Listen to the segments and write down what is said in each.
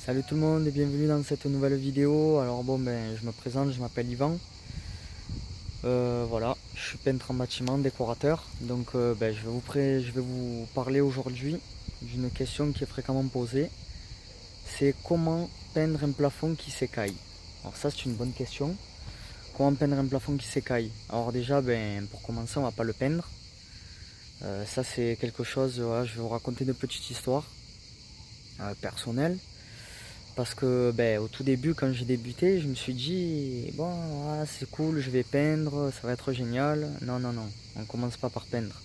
Salut tout le monde et bienvenue dans cette nouvelle vidéo. Alors je me présente, je m'appelle Yvan. Voilà, je suis peintre en bâtiment, décorateur. Donc je vais vous parler aujourd'hui d'une question qui est fréquemment posée. C'est comment peindre un plafond qui s'écaille. Alors ça c'est une bonne question. Comment peindre un plafond qui s'écaille? Alors déjà, pour commencer, on va pas le peindre. Ça c'est quelque chose, voilà, je vais vous raconter une petite histoire personnelle. Parce que au tout début, quand j'ai débuté, je me suis dit, bon, voilà, c'est cool, je vais peindre, ça va être génial. Non, non, non, on commence pas par peindre.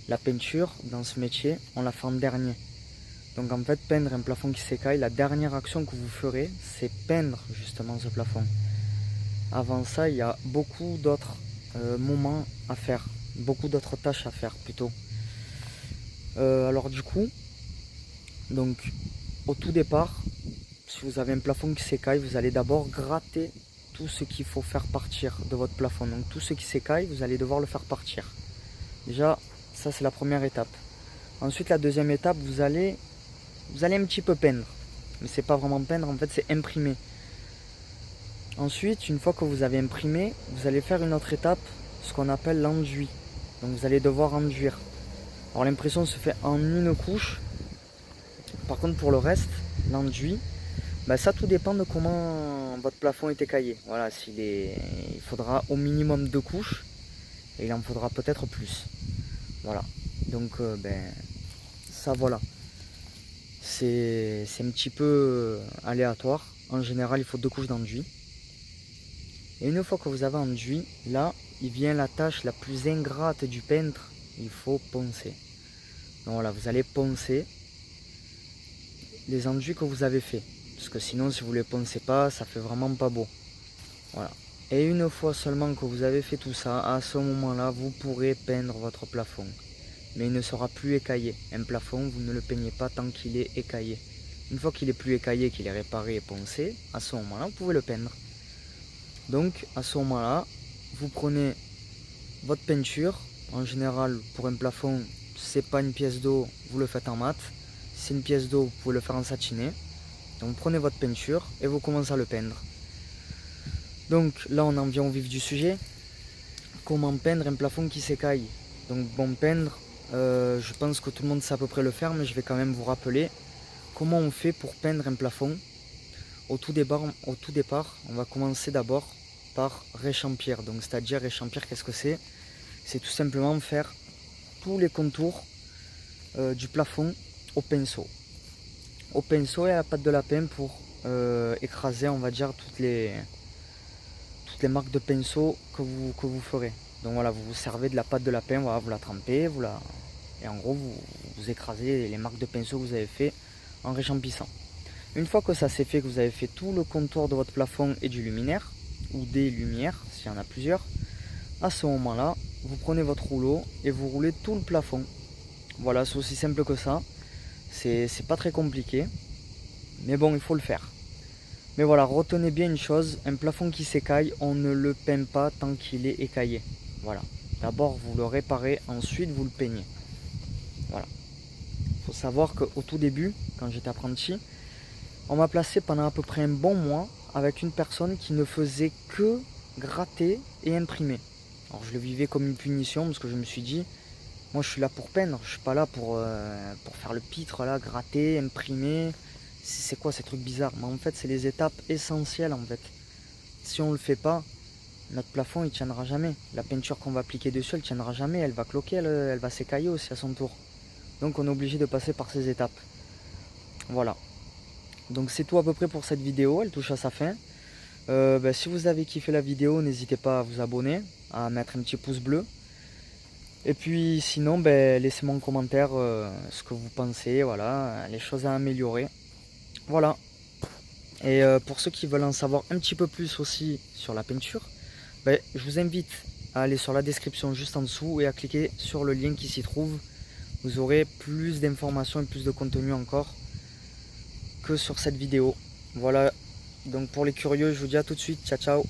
La peinture, dans ce métier, on la fait en dernier. Donc en fait, peindre un plafond qui s'écaille, la dernière action que vous ferez, c'est peindre justement ce plafond. Avant ça, il y a beaucoup d'autres moments à faire, beaucoup d'autres tâches à faire plutôt. Alors du coup, donc au tout départ, si vous avez un plafond qui s'écaille, vous allez d'abord gratter tout ce qu'il faut faire partir de votre plafond. Donc tout ce qui s'écaille, vous allez devoir le faire partir. Déjà, ça c'est la première étape. Ensuite, la deuxième étape, vous allez un petit peu peindre. Mais c'est pas vraiment peindre, en fait c'est imprimer. Ensuite, une fois que vous avez imprimé, vous allez faire une autre étape, ce qu'on appelle l'enduit. Donc vous allez devoir enduire. Alors l'impression se fait en une couche. Par contre pour le reste, l'enduit, ça tout dépend de comment votre plafond est écaillé. Voilà, il faudra au minimum 2 couches et il en faudra peut-être plus. Voilà, donc ça voilà. C'est un petit peu aléatoire. En général, il faut 2 couches d'enduit. Et une fois que vous avez enduit, là, il vient la tâche la plus ingrate du peintre. Il faut poncer. Donc voilà, vous allez poncer les enduits que vous avez fait. Parce que sinon, si vous ne les poncez pas, ça fait vraiment pas beau. Voilà. Et une fois seulement que vous avez fait tout ça, à ce moment-là, vous pourrez peindre votre plafond. Mais il ne sera plus écaillé. Un plafond, vous ne le peignez pas tant qu'il est écaillé. Une fois qu'il est plus écaillé, qu'il est réparé et poncé, à ce moment-là, vous pouvez le peindre. Donc, à ce moment-là, vous prenez votre peinture. En général, pour un plafond, c'est pas une pièce d'eau, vous le faites en mat. Si c'est une pièce d'eau, vous pouvez le faire en satiné. Donc, vous prenez votre peinture et vous commencez à le peindre. Donc, là, on en vient au vif du sujet. Comment peindre un plafond qui s'écaille? Donc, peindre, je pense que tout le monde sait à peu près le faire, mais je vais quand même vous rappeler comment on fait pour peindre un plafond. Au tout départ, on va commencer d'abord par réchampir. Donc, c'est-à-dire réchampir, qu'est-ce que c'est? C'est tout simplement faire tous les contours du plafond au pinceau. Au pinceau et à la pâte de lapin pour écraser, on va dire, toutes les marques de pinceau que vous ferez. Donc voilà, vous vous servez de la pâte de lapin, voilà, vous la trempez, et en gros vous écrasez les marques de pinceau que vous avez fait en réchampissant. Une fois que ça c'est fait, que vous avez fait tout le contour de votre plafond et du luminaire, ou des lumières, s'il y en a plusieurs, à ce moment-là, vous prenez votre rouleau et vous roulez tout le plafond. Voilà, c'est aussi simple que ça. C'est pas très compliqué, mais bon, il faut le faire. Mais voilà, retenez bien une chose, un plafond qui s'écaille, on ne le peint pas tant qu'il est écaillé. Voilà. D'abord, vous le réparez, ensuite vous le peignez. Voilà. Il faut savoir qu'au tout début, quand j'étais apprenti, on m'a placé pendant à peu près un bon mois avec une personne qui ne faisait que gratter et imprimer. Alors je le vivais comme une punition parce que je me suis dit, moi je suis là pour peindre, je suis pas là pour faire le pitre, là, gratter, imprimer. C'est quoi ces trucs bizarres? Mais en fait, c'est les étapes essentielles en fait. Si on le fait pas, notre plafond il tiendra jamais. La peinture qu'on va appliquer dessus, elle tiendra jamais, elle va cloquer, elle va s'écailler aussi à son tour. Donc on est obligé de passer par ces étapes. Voilà. Donc c'est tout à peu près pour cette vidéo, elle touche à sa fin. Si vous avez kiffé la vidéo, n'hésitez pas à vous abonner, à mettre un petit pouce bleu. Et puis sinon, laissez-moi en commentaire ce que vous pensez, voilà, les choses à améliorer. Voilà. Et pour ceux qui veulent en savoir un petit peu plus aussi sur la peinture, je vous invite à aller sur la description juste en dessous et à cliquer sur le lien qui s'y trouve. Vous aurez plus d'informations et plus de contenu encore que sur cette vidéo. Voilà, donc pour les curieux, je vous dis à tout de suite, ciao ciao.